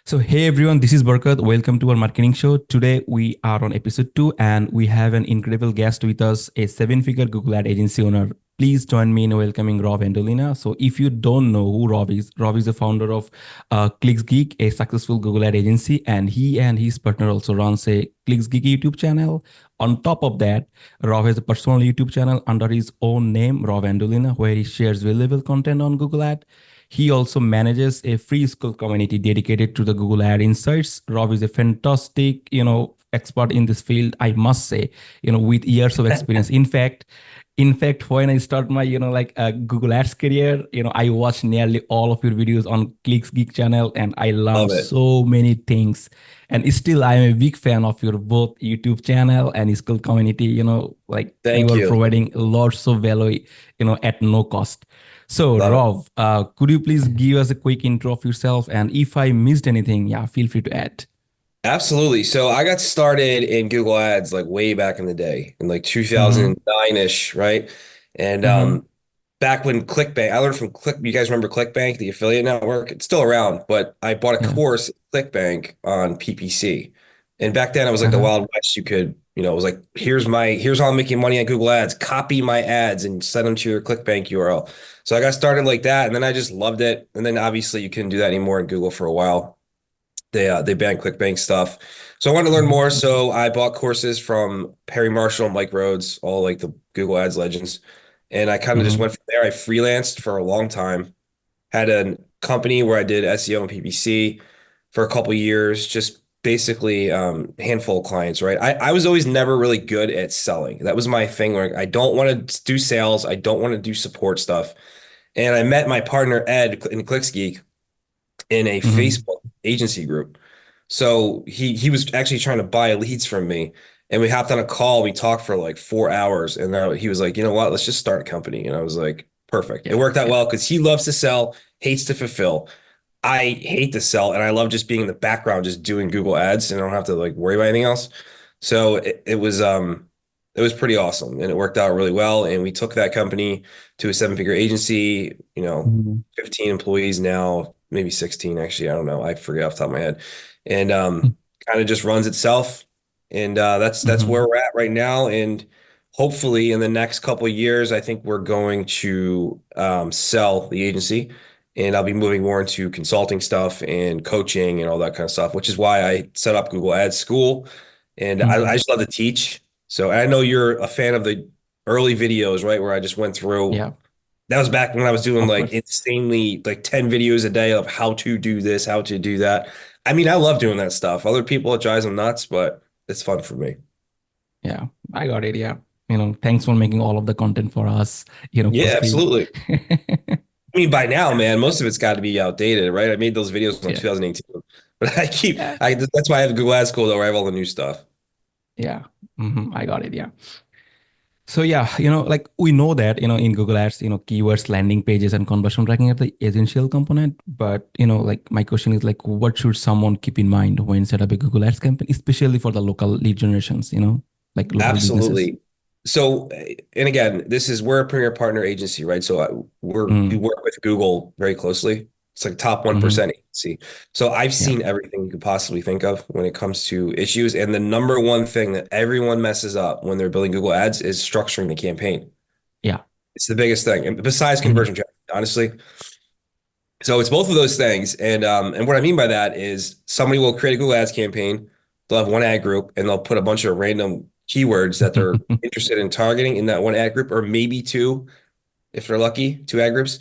So, hey everyone, this is Barkat. Welcome to our marketing show. Today we are on episode 2 and we have an incredible guest with us, a seven-figure Google ad agency owner. Please join me in welcoming Rob Andolina. So, if you don't know who Rob is the founder of ClicksGeek, a successful Google ad agency, and he and his partner also runs a ClicksGeek YouTube channel. On top of that, Rob has a personal YouTube channel under his own name, Rob Andolina, where he shares valuable content on Google Ad. He also manages a free school community dedicated to the Google Ad Insights. Rob is a fantastic, expert in this field, I must say, with years of experience. In fact, when I start my, Google Ads career, I watched nearly all of your videos on Clicks Geek channel and I Love learned it. so many things. And still, I am a big fan of your both YouTube channel and school community, like you Thank are you. providing lots of value, at no cost. So, Love it. Rob, could you please give us a quick intro of yourself? And if I missed anything, yeah, feel free to add. Absolutely. So I got started in Google Ads like way back in the day, in like Mm-hmm. 2009-ish, right? And Mm-hmm. back when ClickBank, I learned from you guys remember ClickBank, the affiliate network? It's still around, but I bought a Yeah. course at ClickBank on PPC. And back then it was like the Uh-huh. Wild West. You could, it was like, here's how I'm making money on Google Ads. Copy my ads and send them to your ClickBank URL. So I got started like that, and then I just loved it. And then obviously you couldn't do that anymore in Google for a while. They banned ClickBank stuff. So I wanted to learn Mm-hmm. more. So I bought courses from Perry Marshall and Mike Rhodes, all like the Google Ads legends. And I kind of just Mm-hmm. went from there. I freelanced for a long time, had a company where I did SEO and PPC for a couple years, just basically handful of clients, right? I was always never really good at selling. That was my thing. Where I don't want to do sales. I don't want to do support stuff. And I met my partner Ed in ClicksGeek in a Mm-hmm. Facebook agency group. So he was actually trying to buy leads from me. And we hopped on a call. We talked for like 4 hours. And then he was like, you know what? Let's just start a company. And I was like, perfect. It Yeah. worked out Yeah. well because he loves to sell, hates to fulfill. I hate to sell, and I love just being in the background, just doing Google ads, and I don't have to like worry about anything else. So it was pretty awesome, and it worked out really well. And we took that company to a seven-figure agency, Mm-hmm. 15 employees now, maybe 16 actually. I don't know. I forget off the top of my head. And kind of just runs itself. And that's Mm-hmm. where we're at right now. And hopefully in the next couple of years, I think we're going to sell the agency, and I'll be moving more into consulting stuff and coaching and all that kind of stuff, which is why I set up Google Ads School. And I Mm-hmm. just love to teach. So I know you're a fan of the early videos, right? Where I just went through. Yeah. That was back when I was doing Of like course. insanely like 10 videos a day of how to do this, how to do that. I mean, I love doing that stuff. Other people, it drives them nuts, but it's fun for me. Yeah. I got it. Yeah. Thanks for making all of the content for us, for Yeah, free. absolutely. I mean, by now, man, most of it's got to be outdated, right? I made those videos in Yeah. 2018, but Yeah. that's why I have Google Ads School, where I have all the new stuff. Yeah. I got it. Yeah. So yeah, like we know that, in Google Ads, keywords, landing pages, and conversion tracking are the essential component. But, like my question is like, what should someone keep in mind when set up a Google Ads campaign, especially for the local lead generations, like local businesses? Absolutely. So, and again, we're a premier partner agency, right? So we Mm, work with Google very closely. It's like top mm-hmm. 1% agency. So I've Yeah. seen everything you could possibly think of when it comes to issues. And the number one thing that everyone messes up when they're building Google Ads is structuring the campaign. Yeah. It's the biggest thing. And besides Mm-hmm. conversion traffic, honestly. So it's both of those things. And what I mean by that is somebody will create a Google Ads campaign, they'll have one ad group, and they'll put a bunch of random keywords that they're interested in targeting in that one ad group, or maybe two, if they're lucky, two ad groups.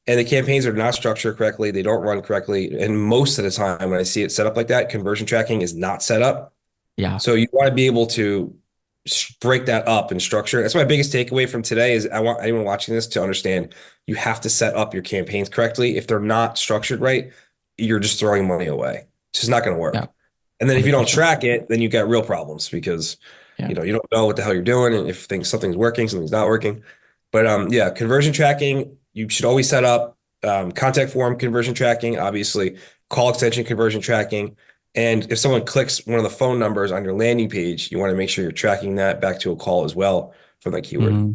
And the campaigns are not structured correctly, they don't run correctly. And most of the time when I see it set up like that, conversion tracking is not set up. Yeah. So you want to be able to break that up and structure. That's my biggest takeaway from today is I want anyone watching this to understand you have to set up your campaigns correctly. If they're not structured right, you're just throwing money away. It's just not going to Yeah. work. And then if you don't 100%. track it, then you got real problems because Yeah. you don't know what the hell you're doing and if something's working, something's not working. But yeah, conversion tracking, you should always set up contact form conversion tracking, obviously, call extension conversion tracking. And if someone clicks one of the phone numbers on your landing page, you want to make sure you're tracking that back to a call as well from that keyword. Mm-hmm.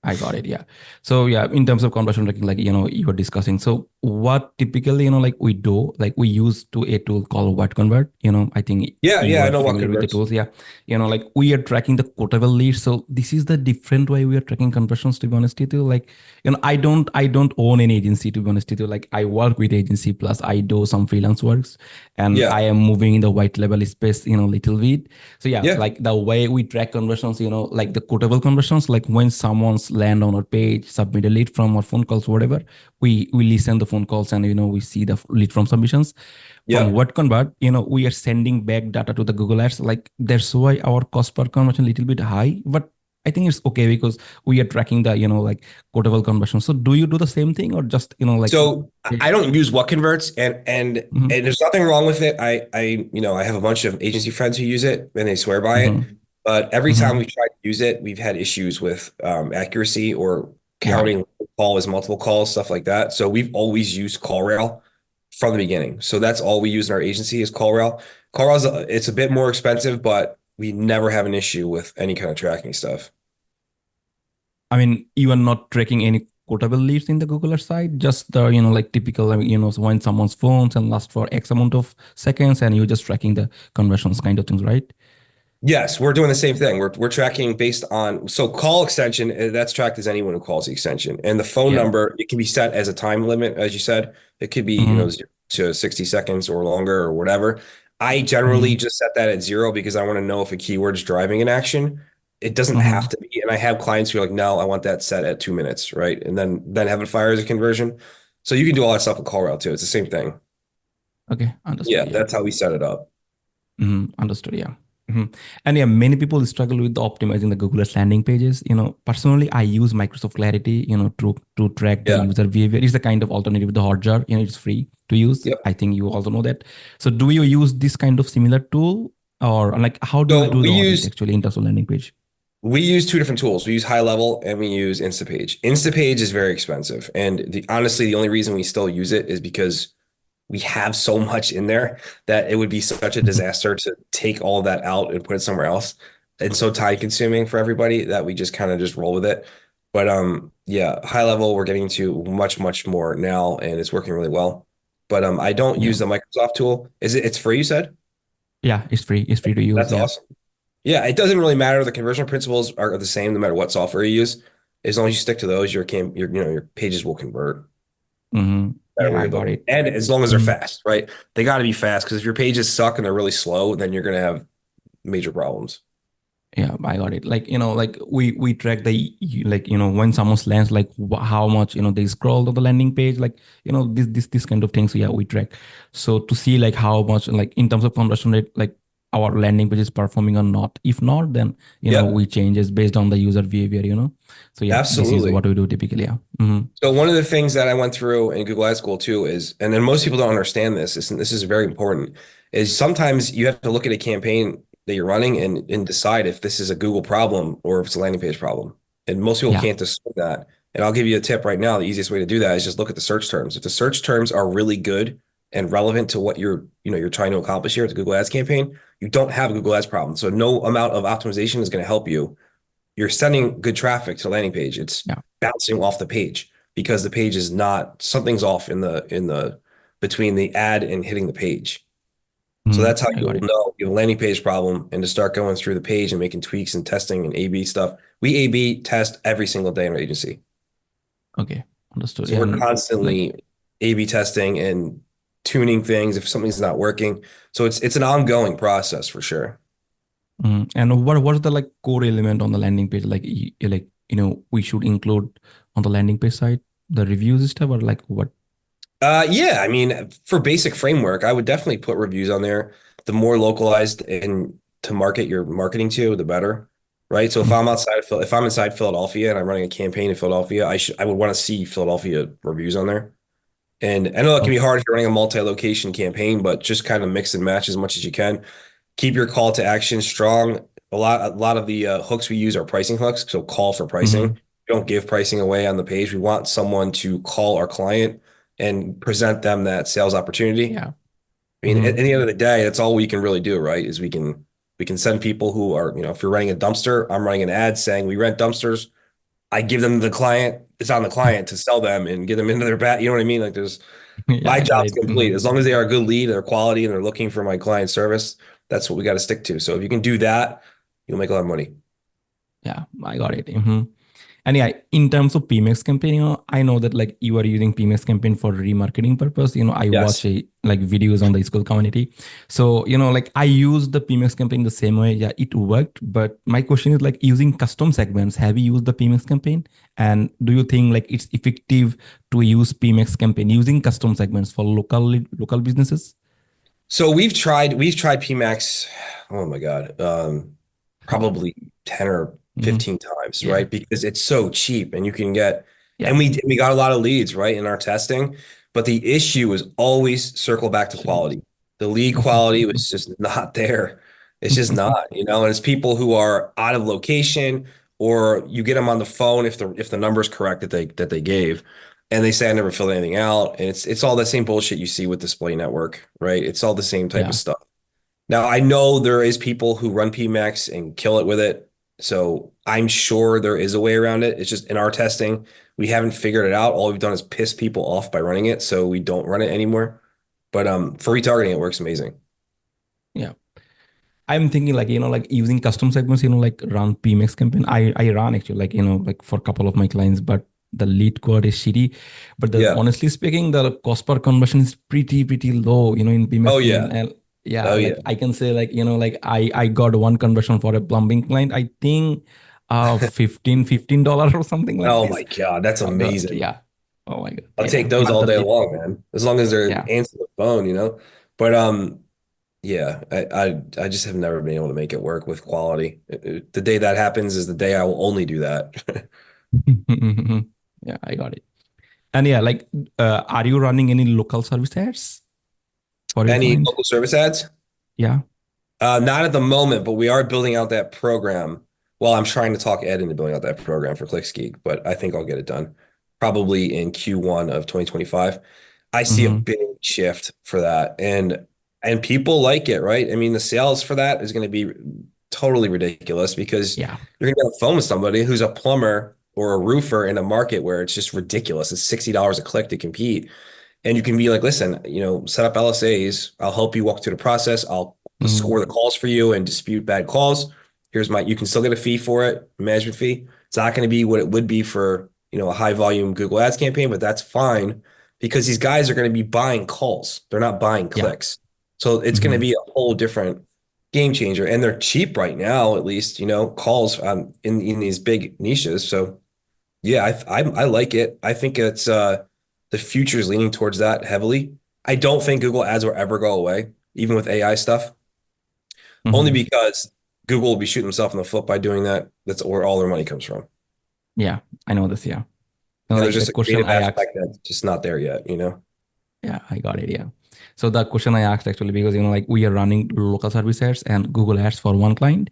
I got it. Yeah. So yeah, in terms of conversion tracking, like you were discussing. So what typically like we do, like we use to a tool called What Convert. I think Yeah, you yeah, I are know what familiar with the converts. tools. Yeah. Like we are tracking the quotable leads. So this is the different way we are tracking conversions. To be honest with you, like I don't own any agency. To be honest with you, like I work with agency plus I do some freelance works, and Yeah, I am moving in the white label space. Little bit. So yeah, yeah, like the way we track conversions, like the quotable conversions, like when someoone's land on our page, submit a lead from our phone calls, whatever, we listen the phone calls and we see the lead from submissions. From yeah. what convert, we are sending back data to the Google Ads. Like that's why our cost per conversion a little bit high, but I think it's okay because we are tracking the like quotable conversion. So do you do the same thing or just like? So I don't use what converts, Mm-hmm, and there's nothing wrong with it. I have a bunch of agency friends who use it and they swear by it. mm-hmm, But every time mm-hmm. we've tried to use it, we've had issues with accuracy or Yeah. counting call as multiple calls, stuff like that. So we've always used CallRail from the beginning. So that's all we use in our agency is CallRail. CallRail's it's a bit more expensive, but we never have an issue with any kind of tracking stuff. I mean, you are not tracking any quotable leads in the Google Ads side, just the, like typical, when someone's phones and last for X amount of seconds and you're just tracking the conversions kind of things, right? Yes, we're doing the same thing. We're tracking based on so call extension that's tracked as anyone who calls the extension, and the phone Yeah. number it can be set as a time limit, as you said. It could be 0 to 60 seconds or longer or whatever. I generally Mm-hmm. just set that at 0 because I want to know if a keyword is driving an action. It doesn't have Mm-hmm. to be, and I have clients who are like, no, I want that set at 2 minutes, right? And then have it fire as a conversion. So you can do all that stuff with call route too. It's the same thing. Okay, understood. Yeah, Yeah. that's how we set it up. Understood. Yeah. And yeah, many people struggle with optimizing the Google Ads landing pages. Personally, I use Microsoft Clarity, to track the Yeah. user behavior. It's a kind of alternative to Hotjar. It's free to use. Yep. I think you also know that. So, do you use this kind of similar tool, or like how do you So do the audit actually in terms of landing page? we use two different tools. We use High Level and we use Instapage. Instapage is very expensive. And honestly, the only reason we still use it is because we have so much in there that it would be such a disaster to take all of that out and put it somewhere else. And so time consuming for everybody that we just kind of just roll with it. But yeah, High Level we're getting to much, much more now and it's working really well. But I don't Yeah. use the Microsoft tool. It's free, you said? Yeah, it's free. It's free to use. That's Yeah. awesome. Yeah, it doesn't really matter. The conversion principles are the same no matter what software you use. As long as you stick to those, your pages will convert no matter Yeah, where I you're got looking. it. And as long as they're Mhm. fast, right? They got to be fast because if your pages suck and they're really slow, then you're gonna have major problems. Yeah, I got it. Like, like we track like, when someone lands, like how much, they scroll to the landing page, like, this kind of things. Yeah, we track. So to see like how much, like in terms of conversion rate, like our landing page is performing or not. If not, then, we Yep, changes based on the user behavior. So yeah, this is absolutely. what we do typically. Yeah. So one of the things that I went through in Google Ad School too is, and then most people don't understand this is very important, is sometimes you have to look at a campaign that you're running and decide if this is a Google problem or if it's a landing page problem. And most people Yeah. can't discern that. And I'll give you a tip right now. The easiest way to do that is just look at the search terms. If the search terms are really good and relevant to what you're trying to accomplish here with the Google Ads campaign, you don't have a Google Ads problem. So no amount of optimization is going to help you. You're sending good traffic to the landing page. It's Yeah. bouncing off the page because the page is not something's off in the between the ad and hitting the page. So that's how I got you'll it. know you have a landing page problem and to start going through the page and making tweaks and testing and A/B stuff. We A/B test every single day in our agency. Okay. Understood. So Yeah, we're and like, constantly A/B testing and tuning things if something's not working. So it's an ongoing process for sure. And what's the like core element on the landing page? Like, like, we should include on the landing page side, the reviews stuff, or like what? Yeah, I mean, for basic framework, I would definitely put reviews on there. The more localized and to market your marketing to, the better, right? So Mhm. if I'm inside Philadelphia and I'm running a campaign in Philadelphia, I would want to see Philadelphia reviews on there. And I know it can be Okay. hard if you're running a multi-location campaign, but just kind of mix and match as much as you can. Keep your call to action strong. A lot of the hooks we use are pricing hooks, so call for pricing. Hmm. We don't give pricing away on the page. We want someone to call our client and present them that sales opportunity. Yeah. I mean, at Hmm. the end of the day, that's all we can really do, right? Is we can send people who are, if you're renting a dumpster, I'm running an ad saying we rent dumpsters. I give them the client. It's on the client to sell them and get them into their bat. You know what I mean? Like there's Yeah, my I got job's it. complete. As long as they are a good lead, they're quality, and they're looking for my client service, that's what we got to stick to. So if you can do that, you'll make a lot of money. Yeah, I got it. And yeah, in terms of PMAX campaign, I know that like you are using PMAX campaign for remarketing purpose. I watch Yes. like videos on the school community. So, like I use the PMAX campaign the same way. Yeah, it worked. But my question is like using custom segments. Have you used the PMAX campaign? And do you think like it's effective to use PMAX campaign using custom segments for local businesses? So we've tried PMAX, oh my God, Oh, probably 10 or mhm. 15 times, Yeah. right? Because it's so cheap and you can get, Yeah. and we got a lot of leads, right, in our testing. But the issue is always circle back to Jeez. quality. The lead quality was just not there. It's just not, and it's people who are out of location, or you get them on the phone if the number is correct that they gave, and they say I never filled anything out, and it's all the same bullshit you see with display network, right? It's all the same type of Yeah. stuff. Now I know there is people who run PMAX and kill it with it, so I'm sure there is a way around it. It's just in our testing, we haven't figured it out. All we've done is piss people off by running it, so we don't run it anymore. But for retargeting, it works amazing. Yeah. I'm thinking like, like using custom segments, like run PMX campaign. I run actually like, like for a couple of my clients, but the lead quad is shitty. But Yeah. honestly speaking, the cost per conversion is pretty low, in PMX Oh campaign. yeah. And yeah, Oh like yeah. I can say like, like I got one conversion for a plumbing client. I think $15 or something like Oh this. my God, that's But the, amazing. yeah. Oh my God. I'll Yeah. take those But all the day lead, long, man. As long as they're yeah. answering the phone. But yeah, I just have never been able to make it work with quality. The day that happens is the day I will only do that. Yeah, I got it. And yeah, like, are you running any local service ads for your Any client? local service ads? Yeah. Not at the moment, but we are building out that program. Well, I'm trying to talk Ed into building out that program for ClicksGeek, but I think I'll get it done probably in Q1 of 2025. I see a Mm-hmm. big shift for that, and people like it, right? I mean, the sales for that is going to be totally ridiculous because Yeah. you're going to get on the phone with somebody who's a plumber or a roofer in a market where it's just ridiculous. It's $60 a click to compete. And you can be like, listen, set up LSAs. I'll help you walk through the process. I'll Mm-hmm. score the calls for you and dispute bad calls. You can still get a fee for it, management fee. It's not going to be what it would be for, a high volume Google Ads campaign, but that's fine because these guys are going to be buying calls. They're not buying Yeah. clicks. So it's going to Mm-hmm. be a whole different game changer. And they're cheap right now, at least, calls in these big niches. So yeah, I like it. I think it's the future is leaning towards that heavily. I don't think Google Ads will ever go away, even with AI stuff, only Mm-hmm. because Google will be shooting themselves in the foot by doing that. That's where all their money comes from. Yeah. I know this. Yeah. And there's Like the just a question creative I asked. aspect that's just not there yet. Yeah, I got it. Yeah. So the question I asked actually because like we are running local service ads and Google ads for one client.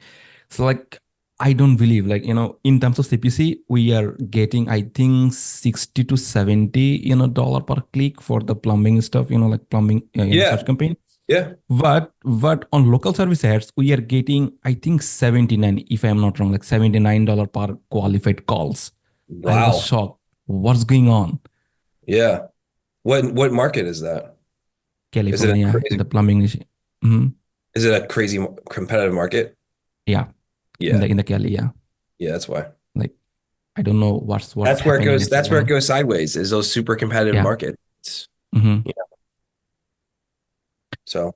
So like I don't believe like in terms of CPC we are getting I think 60 to 70 dollar per click for the plumbing stuff like plumbing Yeah, search campaign. yeah. But on local service ads we are getting I think 79 if I'm not wrong like $79 per qualified calls. I was Wow. shocked. What's going on? Yeah. What market is that? Is it a California in crazy the plumbing niche. Mhm. is it a crazy competitive market? Yeah, in Yeah. the Cali, yeah. Yeah, that's why. Like I don't know what's That's where it happening goes. actually. That's where it goes sideways, is those super competitive Yeah. markets. Hmm. So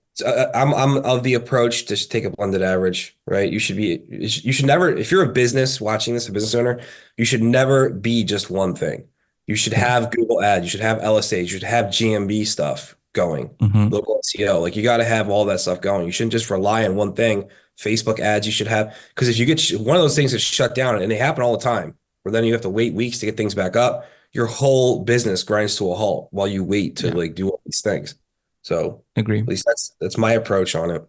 I'm of the approach to just take a blended average, right? You should never, if you're a business watching this, a business owner, you should never be just one thing. You should Yeah. have Google Ads, you should have LSA, you should have GMB stuff going, Hmm. local SEO. Like you got to have all that stuff going. You shouldn't just rely on one thing. Facebook ads, you should have, because if you get one of those things that's shut down, and they happen all the time, where then you have to wait weeks to get things back up, your whole business grinds to a halt while you wait to Yeah. like do all these things. So Agree. at least that's my approach on it.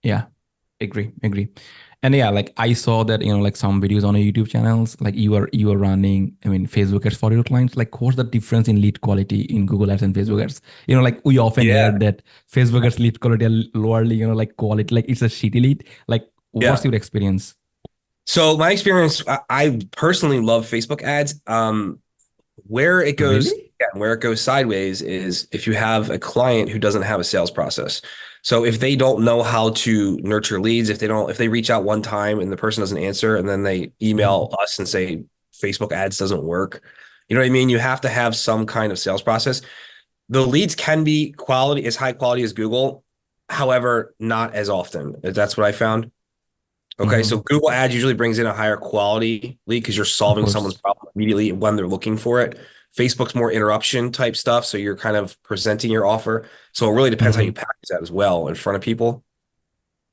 Yeah. Agree. And yeah, like I saw that, like some videos on a YouTube channels, like you are running, I mean, Facebook ads for your clients. Like what's the difference in lead quality in Google Ads and Facebook ads? Like we often hear Yeah. that Facebook ads lead quality are lowerly, like quality, like it's a shitty lead. Like what's Yeah. your experience? So my experience, I personally love Facebook ads. Where it goes, Really? yeah, where it goes sideways is if you have a client who doesn't have a sales process. So if they don't know how to nurture leads, if they reach out one time and the person doesn't answer, and then they email Mhm. us and say Facebook ads doesn't work, you know what I mean? You have to have some kind of sales process. The leads can be quality as high quality as Google, however, not as often. That's what I found. Okay, so Mhm. Google Ads usually brings in a higher quality lead because you're Of solving someone's course. problem immediately when they're looking for it. Facebook's more interruption type stuff, so you're kind of presenting your offer. So it really depends how you Mhm. package that as well in front of people.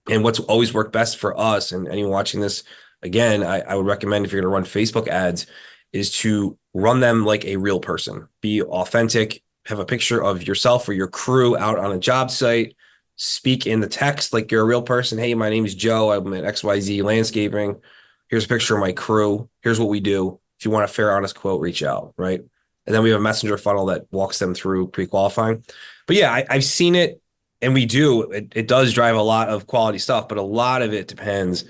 And what's always worked best for us and anyone watching this, again, I would recommend if you're going to run Facebook ads, is to run them like a real person. Be authentic, have a picture of yourself or your crew out on a job site, speak in the text like you're a real person. Hey, my name is Joe. I'm at XYZ Landscaping. Here's a picture of my crew. Here's what we do. If you want a fair, honest quote, reach out, right? And then we have a messenger funnel that walks them through pre-qualifying. But yeah, I've seen it and we do it does drive a lot of quality stuff, but a lot of it depends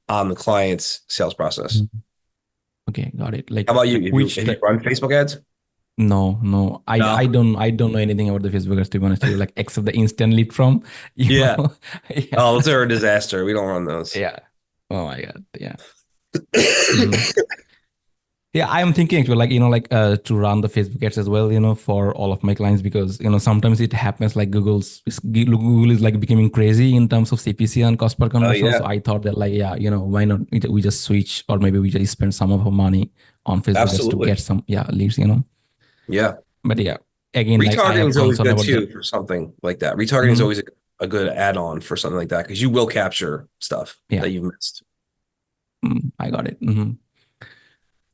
on the client's sales process. Mhm. Okay, got it. How Like about you? Have you which have you type? run Facebook ads? No, no. No. I don't know anything about the Facebook ads, to be honest with you, like except the instant lead from, you Yeah. know. Yeah. Oh, those are a disaster. We don't run those. Yeah. Oh my God. Yeah. Mhm. Yeah, I am thinking actually, like, like to run the Facebook ads as well, for all of my clients because, sometimes it happens like Google is like becoming crazy in terms of CPC and cost per Oh conversion. So yeah, I thought that like, yeah, why not we just switch or maybe we just spend some of our money on Facebook ads to absolutely. get some, yeah, leads. Yeah. But yeah, again, like I Retargeting have is always concern good about the. too for something like that. Retargeting is Mhm. always a good add-on for something like that because you will capture stuff Yeah, that you've missed. I got it.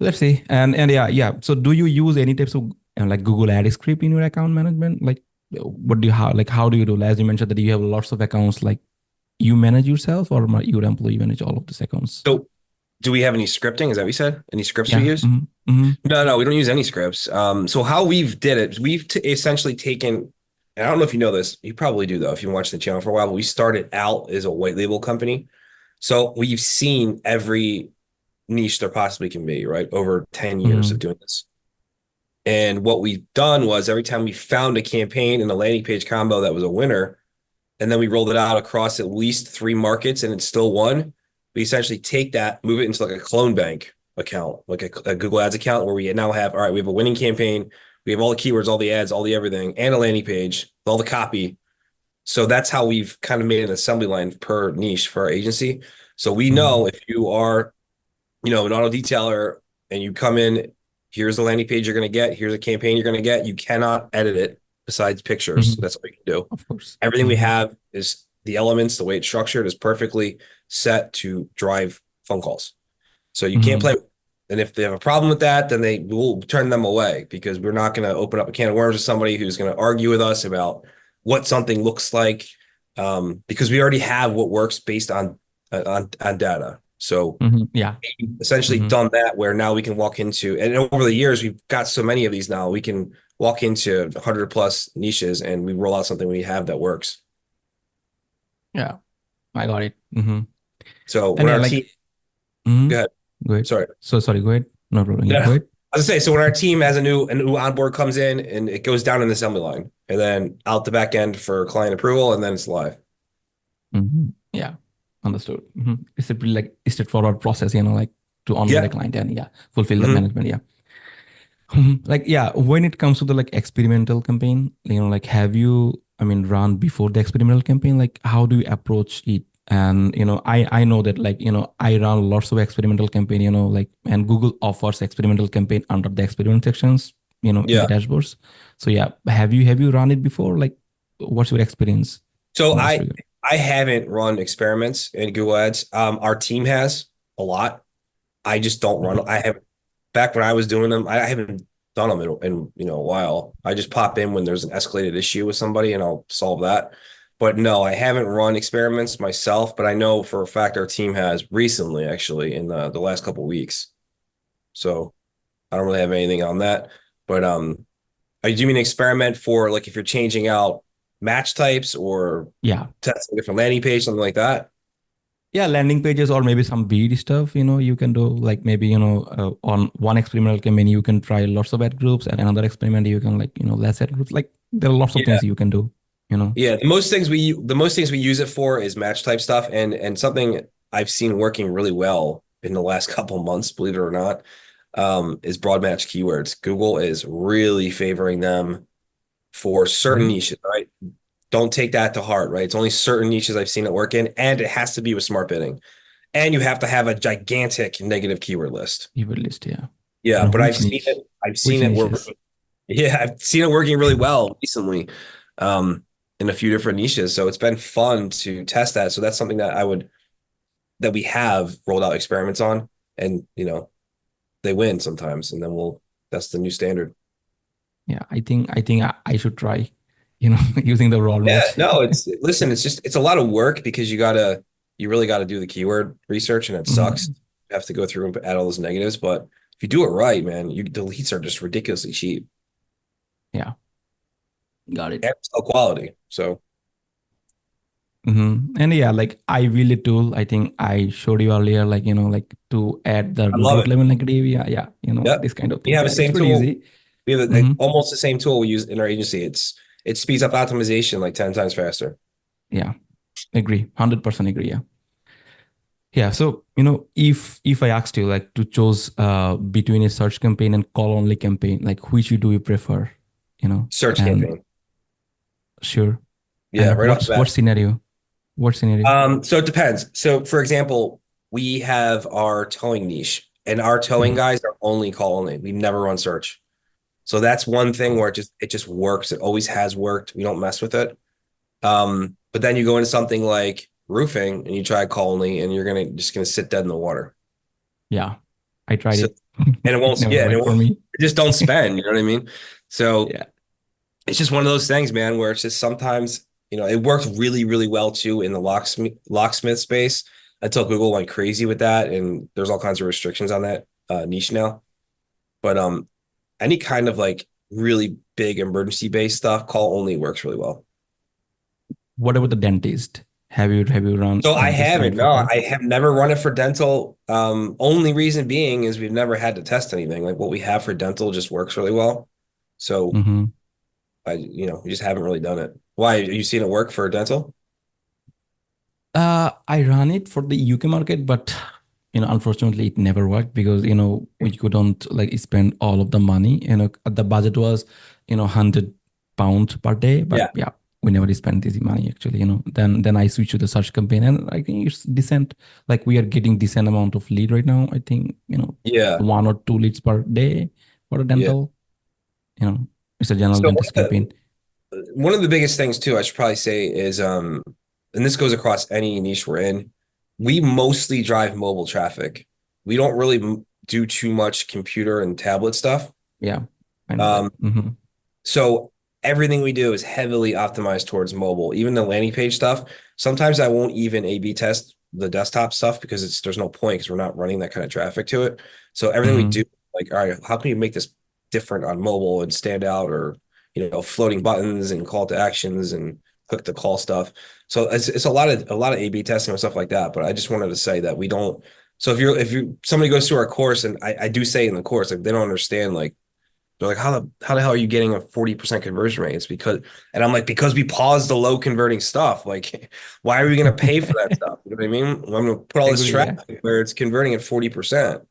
Let's see. And yeah, yeah. So do you use any types of like Google Ad script in your account management? Like what do you how do you do? As you mentioned that you have lots of accounts, like you manage yourself or your employee manage all of these accounts? So do we have any scripting? Is that what you said? Any scripts we Yeah. use? No, no, we don't use any scripts. So how we've did it, we've essentially taken, and I don't know if you know this, you probably do though, if you watched the channel for a while, but we started out as a white label company. So we've seen every niche there possibly can be, right? Over 10 years of Mm-hmm. doing this. And what we've done was every time we found a campaign and a landing page combo that was a winner, and then we rolled it out across at least 3 markets and it's still won, we essentially take that, move it into like a clone bank account, like a Google Ads account where we now have, all right, we have a winning campaign, we have all the keywords, all the ads, all the everything, and a landing page, all the copy. So that's how we've kind of made an assembly line per niche for our agency. So we Mm-hmm. know if you are, an auto detailer and you come in, here's the landing page you're going to get, here's a campaign you're going to get. You cannot edit it besides pictures. Mm-hmm. That's all you can do. Of course. Everything we Mm-hmm. have is the elements, the way it's structured is perfectly set to drive phone calls. So you can't Mm-hmm. play. And if they have a problem with that, then they will turn them away because we're not going to open up a can of worms with somebody who's going to argue with us about what something looks like, because we already have what works based on data. So Mm-hmm. Yeah. essentially Mm-hmm. done that where now we can walk into, and over the years we've got so many of these now we can walk into 100 plus niches and we roll out something we have that works. Yeah. I got it. Mm-hmm. So And when yeah, our like team, mm-hmm. go ahead, Go ahead. sorry. So sorry, go ahead. No problem. Yeah, No, go ahead. I was gonna say, so when our team has a new onboard comes in and it goes down an assembly line and then out the back end for client approval and then it's live. Mm-hmm. Yeah, understood. It's a pretty like straightforward process, like to onboard a Yeah. client and yeah, fulfill the Hmm. management. Yeah. Like yeah, when it comes to the like experimental campaign, like have you, I mean, run before the experimental campaign? Like how do you approach it? And I know that like I run lots of experimental campaign, like and Google offers experimental campaign under the experiment sections, in the Yeah. dashboards. So yeah, have you run it before? Like, what's your experience So in this I regard? I haven't run experiments in Google Ads. Our team has a lot. I just don't run. Mhm. I have back when I was doing them. I haven't done them in a while. I just pop in when there's an escalated issue with somebody and I'll solve that. But no, I haven't run experiments myself. But I know for a fact our team has recently, actually, in the last couple of weeks. So I don't really have anything on that. But do you mean experiment for like if you're changing out match types or Yeah. testing a different landing page, something like that? Yeah, landing pages or maybe some bead stuff, you can do like maybe, on one experimental campaign, you can try lots of ad groups and another experiment, you can like, less ad groups. Like there are lots of Yeah. things you can do, you know. Yeah, the most things we use it for is match type stuff, and something I've seen working really well in the last couple months, believe it or not, is broad match keywords. Google is really favoring them for certain Mhm. niches, right? Don't take that to heart, right? It's only certain niches I've seen it work in, and it has to be with smart bidding. And you have to have a gigantic negative keyword list. Keyword list, yeah. Yeah, And but which niche? I've Which seen it work. niches? Yeah, I've seen it working really well recently, um, in a few different niches. So it's been fun to test that. So that's something that we have rolled out experiments on, and they win sometimes, and then that's the new standard. Yeah, I think I should try, using the raw Yeah, match. no, listen, it's a lot of work because you really got to do the keyword research, and it sucks. Mhm. You have to go through and add all those negatives, but if you do it right, man, the leads are just ridiculously cheap Yeah, got it. and still quality. So And yeah, like I really tool, I think I showed you earlier, like, like to add the I love root it. level negative. Yeah, yeah, Yep. this kind of We things. have the Yeah, it's same pretty tool. easy. We have hmm almost the same tool we use in our agency. It speeds up optimization like 10 times faster. Yeah, agree. 100% agree. Yeah. Yeah. So, if I asked you like to choose between a search campaign and call only campaign, like which do you prefer? Search And campaign. sure. Yeah, And right off the what's what bat. scenario? What scenario? So it depends. So for example, we have our towing niche, and our towing Mhm. guys are only call only. We never run search. So that's one thing where it just works. It always has worked. We don't mess with it. But then you go into something like roofing and you try call only, and you're gonna sit dead in the water. Yeah, I tried So it. and it It won't, never yeah, and worked for me. just don't spend. You know what I mean? So Yeah. it's just one of those things, man, where it's just sometimes, it worked really, really well too in the locksmith space until Google went crazy with that, and there's all kinds of restrictions on that niche now. But any kind of like really big emergency based stuff, call only works really well. What about the dentist? Have you run So I dentist haven't, site no, for call? I have never run it for dental. Only reason being is we've never had to test anything. Like what we have for dental just works really well. So Mm-hmm. we just haven't really done it. Why? Are you seen it work for dental? I ran it for the UK market, but unfortunately, it never worked because we couldn't like spend all of the money. The budget was £100 per day, but Yeah. yeah, we never spent this money actually. Then I switched to the search campaign, and I think it's decent. Like we are getting decent amount of lead right now. I think Yeah. one or two leads per day for a Yeah. dental. You know, it's a general So dentist campaign. one of the biggest things too, I should probably say is and this goes across any niche we're in, we mostly drive mobile traffic. We don't really do too much computer and tablet stuff. Yeah, I know that. Um, so everything we do is heavily optimized towards mobile. Even the landing page stuff, sometimes I won't even A/B test the desktop stuff because there's no point because we're not running that kind of traffic to it. So everything we hmm do, like, all right, how can you make this different on mobile and stand out, or floating buttons and call to actions and click to call stuff. So it's a lot of A/B testing and stuff like that. But I just wanted to say that we don't. So if you somebody goes through our course, and I do say in the course, like they don't understand, like they're like, how the hell are you getting a 40% conversion rate? It's because, and I'm like, because we paused the low converting stuff. Like, why are we going to pay for that stuff? You know what I mean? I'm going to put all this Agree. Yeah. traffic where it's converting at 40%.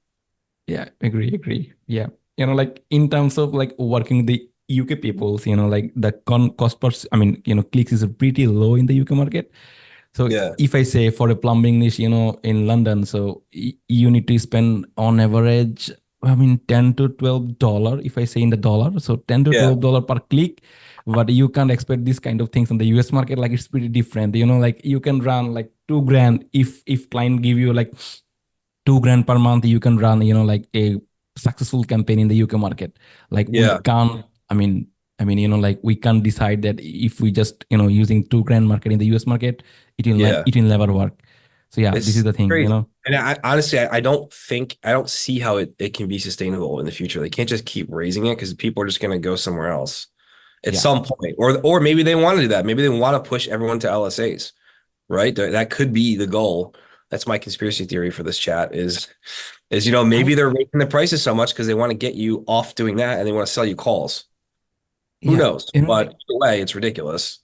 Yeah, agree. Yeah. Like in terms of like working the UK peoples, like the cost per, I mean, clicks is pretty low in the UK market. So Yeah. if I say for a plumbing niche, in London, so you need to spend on average, I mean, $10 to $12, if I say in the dollar. So 10 to Yeah. $12 per click. But you can't expect this kind of things in the US market. Like it's pretty different. Like you can run like 2 grand if client give you like 2 grand per month, you can run like a successful campaign in the UK market. Like we Yeah. can't, like we can't decide that if we just using 2 grand market in the US market, Yeah. it will never work. So yeah, this is It's the thing. crazy. And I honestly, I don't see how it can be sustainable in the future. They can't just keep raising it because people are just going to go somewhere else at Yeah, some point. Or maybe they want to do that. Maybe they want to push everyone to LSAs, right? That could be the goal. That's my conspiracy theory for this chat is I maybe they're raising the prices so much because they want to get you off doing that and they want to sell you calls. Who yeah, knows? But like either way, it's ridiculous.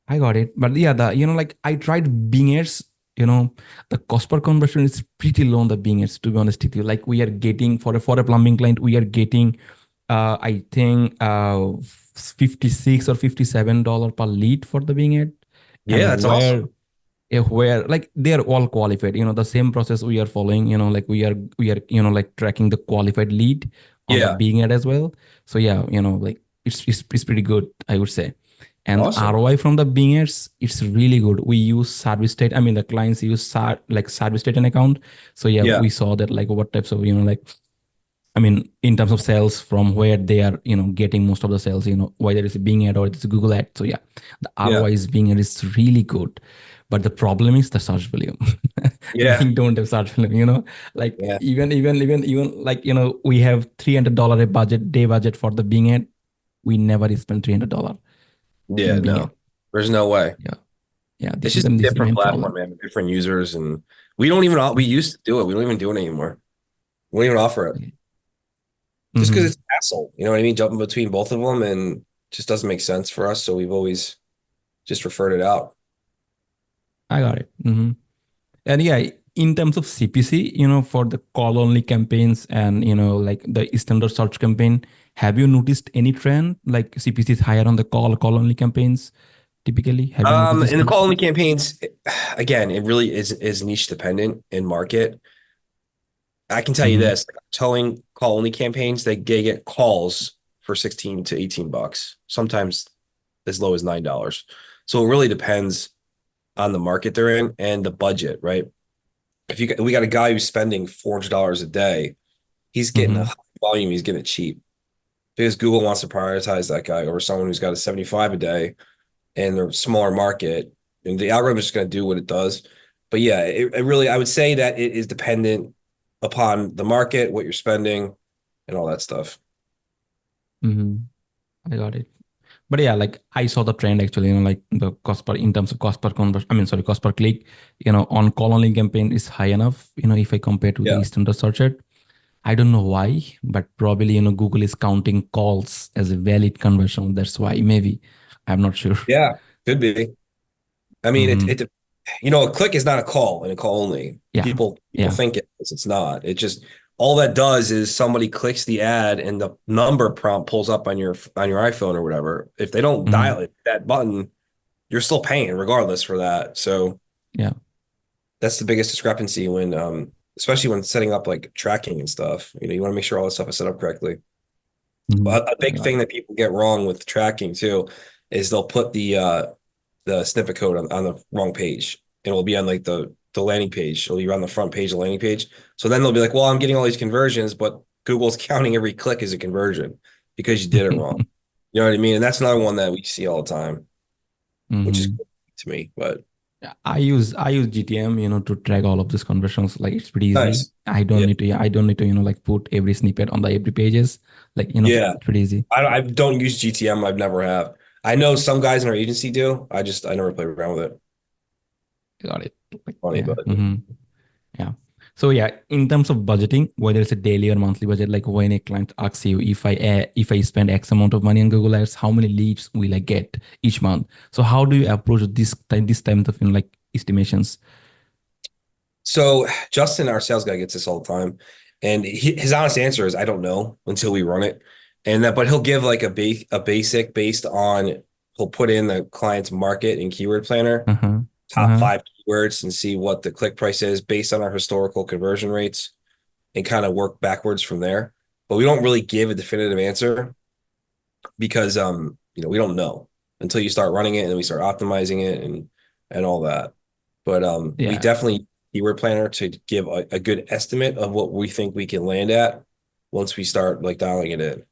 I got it. But yeah, like I tried Bing ads, the cost per conversion is pretty low on the Bing ads, to be honest with you. Like we are getting for a plumbing client, we are getting I think 56 or $57 per lead for the Bing ad. Yeah, And that's awesome. where like they are all qualified, the same process we are following, like we are like tracking the qualified lead on the Yeah, Bing ad as well. So yeah, like it's pretty good, I would say. And the awesome. ROI from the Bing ads, it's really good. We use service state. I mean, the clients use like service state an account. So yeah, Yeah, we saw that like what types of, like, I mean, in terms of sales from where they are, getting most of the sales, whether it's a Bing ad or it's a Google ad. So yeah, the yeah, ROI is Bing ad is really good. But the problem is the search volume. yeah, Bing don't have search volume, like yeah, even like, we have $300 a day budget for the Bing ad. We never spend $300 yeah. in Bing ad. No, there's no way. Yeah. Yeah. It's This is just the, a this is the different main platform, problem. man, with different users, and we used to do it. We don't even do it anymore. We don't even offer it just because Mm-hmm. it's a hassle. You know what I mean? Jumping between both of them and just doesn't make sense for us. So we've always just referred it out. I got it. Mm-hmm. And yeah, in terms of CPC, for the call only campaigns and, like the standard search campaign, have you noticed any trend like CPC is higher on the call only campaigns typically? Have you noticed this In the trend? call only campaigns, again, it really is niche dependent in market. I can tell you Mm-hmm. this, like, towing call only campaigns, they get calls for 16 to 18 bucks, sometimes as low as $9. So it really depends on the market they're in and the budget, right? If we got a guy who's spending $400 a day, he's getting a Mm-hmm. high volume, he's getting it cheap because Google wants to prioritize that guy over someone who's got a 75 a day and they're smaller market, and the algorithm is just going to do what it does. But yeah, it really, I would say that it is dependent upon the market, what you're spending, and all that stuff. Mm-hmm. I got it. But yeah, like I saw the trend actually, like the cost per in terms of cost per conversion, I mean, sorry, cost per click, on call only campaign is high enough, if I compare to the Yeah. standard search ad. I don't know why, but probably, Google is counting calls as a valid conversion. That's why, maybe. I'm not sure. Yeah, could be. I mean, Hmm. a click is not a call and a call only. Yeah. People Yeah. think it is. It's not. It just all that does is somebody clicks the ad and the number prompt pulls up on your iPhone or whatever. If they don't Hmm. dial it, that button, you're still paying regardless for that. So Yeah. that's the biggest discrepancy when especially when setting up like tracking and stuff. You want to make sure all this stuff is set up correctly. Hmm. But a I big got thing it. that people get wrong with tracking too is they'll put the snippet code on the wrong page. And it'll be on like the landing page. It'll be on the front page of the landing page. So then they'll be like, well, I'm getting all these conversions, but Google's counting every click as a conversion because you did it wrong. You know what I mean? And that's another one that we see all the time, which is Hmm. cool to me. But I use GTM, to track all of these conversions. Like it's pretty easy. nice. I don't Yeah. need to, yeah, I don't need to, like put every snippet on the every pages. Like, Yeah. it's pretty easy. I don't use GTM. I've never have. I know some guys in our agency do. I never play around with it. Got it. Like, Funny, yeah. but Hmm. Yeah. So yeah, in terms of budgeting, whether it's a daily or monthly budget, like when a client asks you if I spend X amount of money on Google Ads, how many leads will I get each month? So how do you approach this time of like estimations? so Justin, our sales guy, gets this all the time, and his honest answer is I don't know until we run it, and that but he'll give like a basic based on he'll put in the client's market and keyword planner, Uh-huh. top Uh-huh. five keywords, and see what the click price is based on our historical conversion rates, and kind of work backwards from there. But we don't really give a definitive answer because we don't know until you start running it and then we start optimizing it and all that. But we Yeah. definitely keyword planner to give a good estimate of what we think we can land at once we start like dialing it in.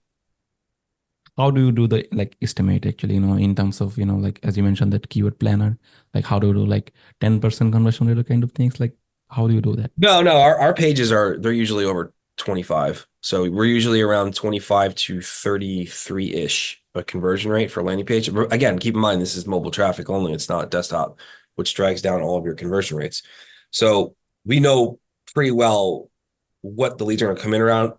How do you do the like estimate actually, in terms of, like as you mentioned that keyword planner, like how do you do like 10% conversion rate kind of things? Like how do you do that? No, our pages they're usually over 25. So we're usually around 25 to 33-ish a conversion rate for landing page. Again, keep in mind this is mobile traffic only, it's not desktop, which drags down all of your conversion rates. So we know pretty well what the leads are going to come in around,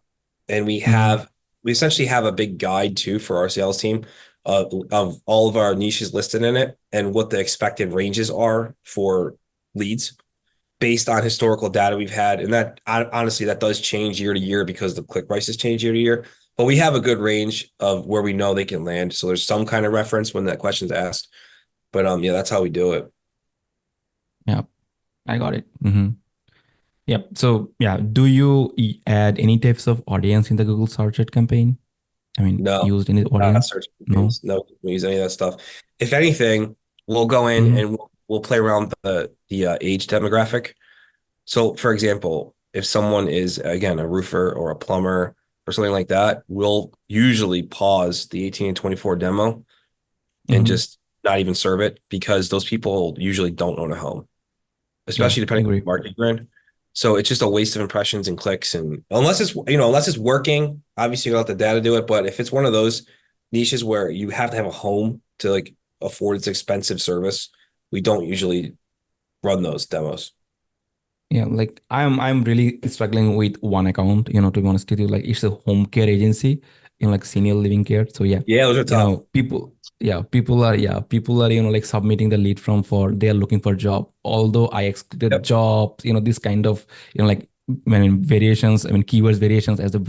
and Mm-hmm. we essentially have a big guide too for our sales team of all of our niches listed in it and what the expected ranges are for leads based on historical data we've had. And that honestly, that does change year to year because the click prices change year to year. But we have a good range of where we know they can land. So there's some kind of reference when that question's asked. But yeah, that's how we do it. Yeah, I got it. Mm-hmm. Yep. So yeah, do you add any types of audience in the Google Search Ad campaign? I mean, No, used any not audience? search No. campaigns. No, we use any of that stuff. If anything, we'll go in Mm-hmm. and we'll play around the age demographic. So, for example, if someone is again a roofer or a plumber or something like that, we'll usually pause the 18 and 24 demo and Mm-hmm. just not even serve it because those people usually don't own a home, Yeah, especially I depending on agree. the market you're in. So it's just a waste of impressions and clicks. And unless it's working, obviously you don't let the data do it. But if it's one of those niches where you have to have a home to like afford its expensive service, we don't usually run those demos. Yeah, like I'm really struggling with one account, to be honest with you. Like it's a home care agency in like senior living care. So yeah, Yeah, those are tough. people are, like submitting the lead from for they are looking for job. Although I excluded Yep. jobs, this kind of, like I mean variations, I mean keywords variations as a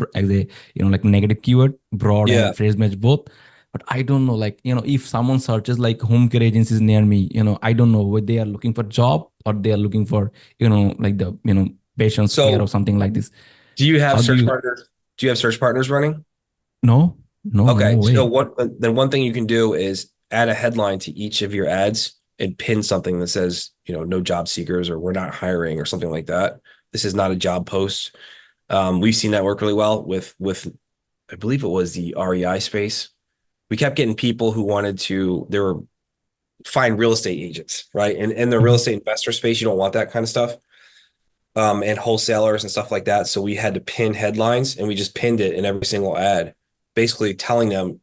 like negative keyword, broad Yeah. and phrase match both. But I don't know, like, if someone searches like home care agencies near me, I don't know whether they are looking for job or they are looking for, like the, patient's care or So something like this. do you have How do search you, partners? Do you have search partners running? no, no, no Okay. So way. one thing you can do is add a headline to each of your ads and pin something that says, no job seekers or we're not hiring or something like that. This is not a job post. We've seen that work really well with I believe it was the REI space. We kept getting people who wanted to they were find real estate agents, right? And in the real Mhm. estate investor space, you don't want that kind of stuff. And wholesalers and stuff like that. So we had to pin headlines and we just pinned it in every single ad, basically telling them,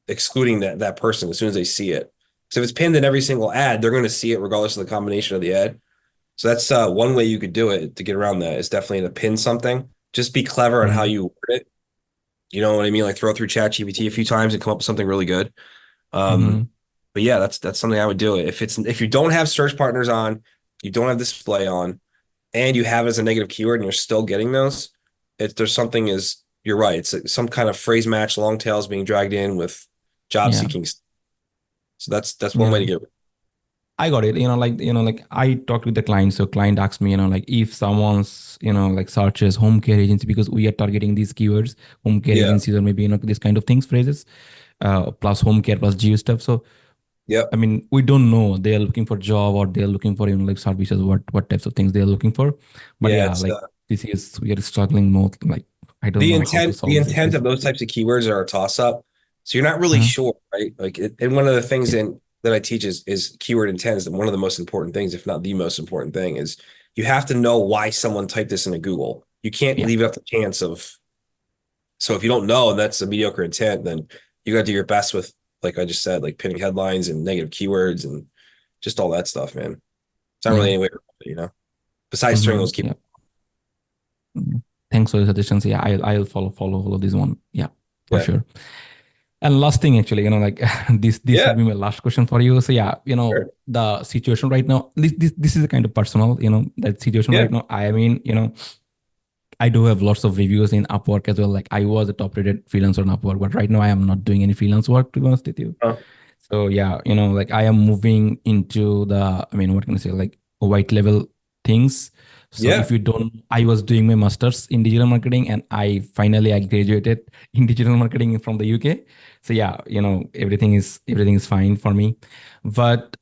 excluding that person as soon as they see it. So if it's pinned in every single ad, they're going to see it regardless of the combination of the ad. So that's one way you could do it to get around that is definitely to pin something. Just be clever on how Mhm. you word it. You know what I mean? Like throw through ChatGPT a few times and come up with something really good. Um, Mhm. but yeah, that's something I would do. If you don't have search partners on, you don't have display on, and you have it as a negative keyword and you're still getting those, if there's something is you're right. It's some kind of phrase match long tails being dragged in with job Yeah. seeking. So that's one way Yeah. to get. I got it. Like I talked with the client. So client asked me, like if someone's, like searches home care agency because we are targeting these keywords, home care Yeah. agencies or maybe, this kind of things, phrases, plus home care plus geo stuff. So I Yep. mean, we don't know they are looking for job or they are looking for, like services, what types of things they are looking for. But Yeah. yeah, It's like we are struggling more. Like I don't know how to the solve these intent issues. of those types of keywords are a toss up. So you're not really Uh-huh. sure, right? And one of the things Yeah. that I teach is keyword intent is one of the most important things, if not the most important thing, is you have to know why someone typed this into Google. You can't Yeah. leave it up to chance of. So if you don't know and that's a mediocre intent, then you got to do your best with, like I just said, like pinning headlines and negative keywords and just all that stuff, man. It's not really Yeah. any way around it. Besides turning Mm-hmm. those keywords. Yeah. Mhm. Thanks for the suggestions. Yeah, I'll follow this one. Yeah, for Yeah. sure. And last thing, actually, like this Yeah. would be my last question for you. So yeah, Sure. the situation right now. This is a kind of personal. That situation Yeah. right now. I mean, I do have lots of reviews in Upwork as well. Like I was a top rated freelancer on Upwork, but right now I am not doing any freelance work to be honest with you. Oh, So yeah, like I am moving into the, I mean, what can I say, like white level things. So if yeah. you don't, I was doing my master's in digital marketing and I graduated in digital marketing from the UK. So yeah, everything is fine for me. But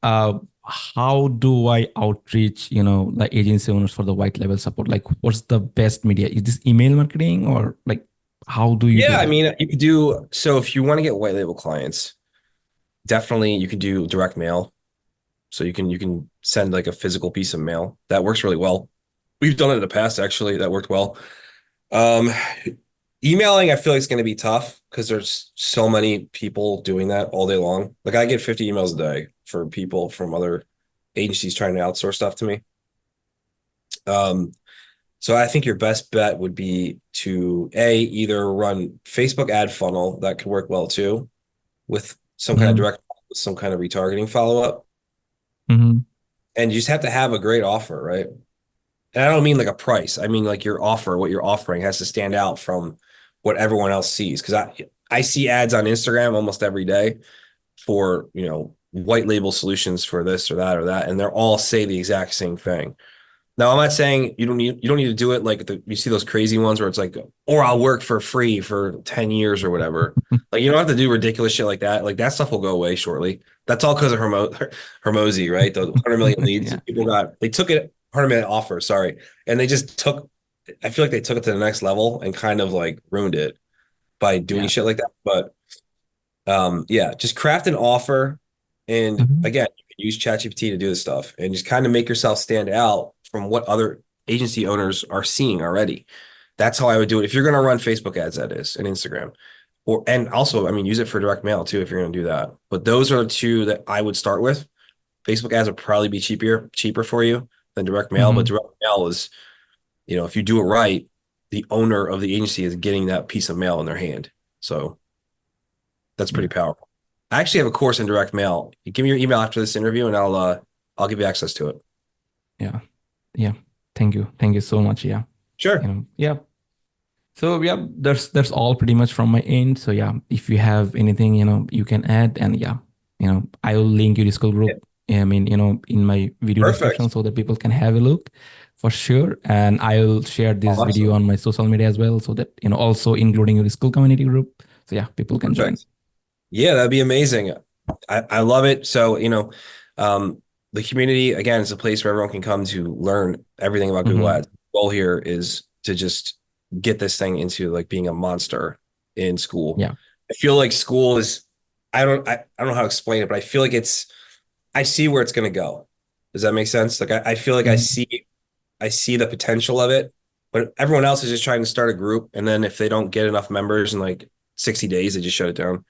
how do I outreach, the agency owners for the white level support? Like what's the best media? Is this email marketing or like how do you do Yeah. I that? mean, you could do so if you want to get white label clients, definitely you can do direct mail. So you can send like a physical piece of mail. That works really well. We've done it in the past, actually. That worked well. Um, Emailing, I feel like it's going to be tough because there's so many people doing that all day long. Like I get 50 emails a day for people from other agencies trying to outsource stuff to me. Um, so I think your best bet would be to either run Facebook ad funnel that could work well too, with some kind of Mm-hmm. direct, some kind of retargeting follow up, Mm-hmm. and you just have to have a great offer, right? And I don't mean like a price. I mean like your offer, what you're offering has to stand out from what everyone else sees. Because I see ads on Instagram almost every day for, white label solutions for this or that, and they're all say the exact same thing. Now, I'm not saying you don't need to do it like you see those crazy ones where it's like, or I'll work for free for 10 years or whatever. Like you don't have to do ridiculous shit like that. Like that stuff will go away shortly. That's all because of Hermosi, right? The 100 million leads. Yeah. They took it 100 million offer, sorry. And they just took, I feel like they took it to the next level and kind of like ruined it by doing Yeah. shit like that. But yeah, just craft an offer. And Mm-hmm. again, you can use ChatGPT to do this stuff and just kind of make yourself stand out from what other agency owners are seeing already. That's how I would do it. If you're going to run Facebook ads, that is, and Instagram. And also, I mean, use it for direct mail too if you're going to do that. But those are the two that I would start with. Facebook ads would probably be cheaper for you than direct mail. But Mm-hmm. direct mail is, if you do it right, the owner of the agency is getting that piece of mail in their hand. So that's pretty Yeah. powerful. I actually have a course in direct mail. You give me your email after this interview, and I'll give you access to it. Yeah. Yeah. Thank you. Thank you so much. Yeah. Sure. Yeah. So yeah, that's all pretty much from my end. So yeah, if you have anything, you can add, and yeah, I will link your Discord Yeah. group. I mean, in my video description Perfect. so that people can have a look for sure. And I will share this video Awesome. on my social media as well, so that also including your school community group. So yeah, people can join. Perfect. Yeah, that'd be amazing. I love it. So, the community, again, is a place where everyone can come to learn everything about Google Mm-hmm. Ads. The goal here is to just get this thing into like being a monster in school. Yeah. I feel like school is, I don't know how to explain it, but I feel like I see where it's going to go. Does that make sense? Like, I feel like Mm-hmm. I see the potential of it, but everyone else is just trying to start a group. And then if they don't get enough members in like 60 days, they just shut it down.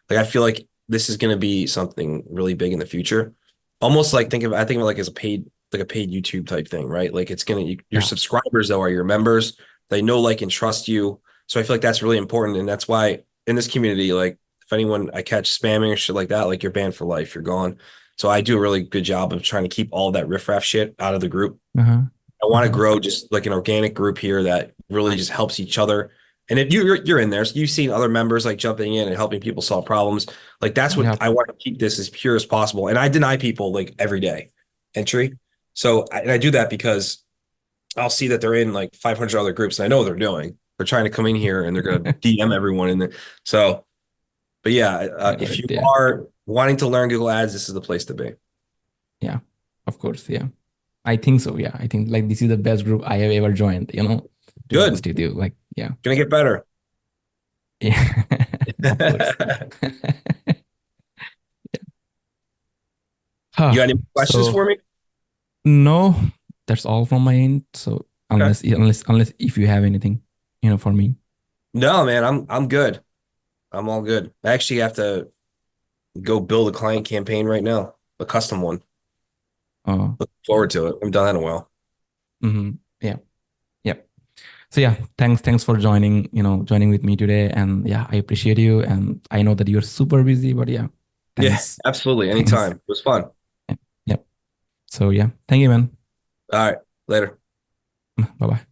Like I feel like this is going to be something really big in the future. Almost like I think of it like as a paid YouTube type thing, right? Like it's your Yeah. subscribers though are your members. They know, like, and trust you. So I feel like that's really important. And that's why in this community, like if anyone I catch spamming or shit like that, like you're banned for life, you're gone. So I do a really good job of trying to keep all that riffraff shit out of the group. Uh-huh. I want to Uh-huh. grow just like an organic group here that really just helps each other. And if you're in there, so you've seen other members like jumping in and helping people solve problems. Like that's what Yeah. I want to keep this as pure as possible. And I deny people like every day entry. So and I do that because I'll see that they're in like 500 other groups and I know what they're doing. They're trying to come in here and they're going to DM everyone in there. So, but yeah, I got if it. you Yeah. are wanting to learn Google Ads, this is the place to be. Yeah. Of course. Yeah. I think so. Yeah. I think like this is the best group I have ever joined, to be Good. honest with you. Like, yeah. Gonna get better. Yeah. Of course. You Huh. got any questions So for me? no, that's all from my end. So Okay. unless if you have anything, for me. No, man, I'm good. I'm all good. I actually have to go build a client campaign right now, a custom one. Uh, Look forward to it. I haven't done that in a while. yeah. Yeah. So yeah, thanks for joining with me today. And yeah, I appreciate you. And I know that you're super busy, but yeah, Yeah, thanks. absolutely. Thanks. Anytime. It was fun. Yeah. Yeah. So yeah, thank you, man. All right. Later. Bye bye.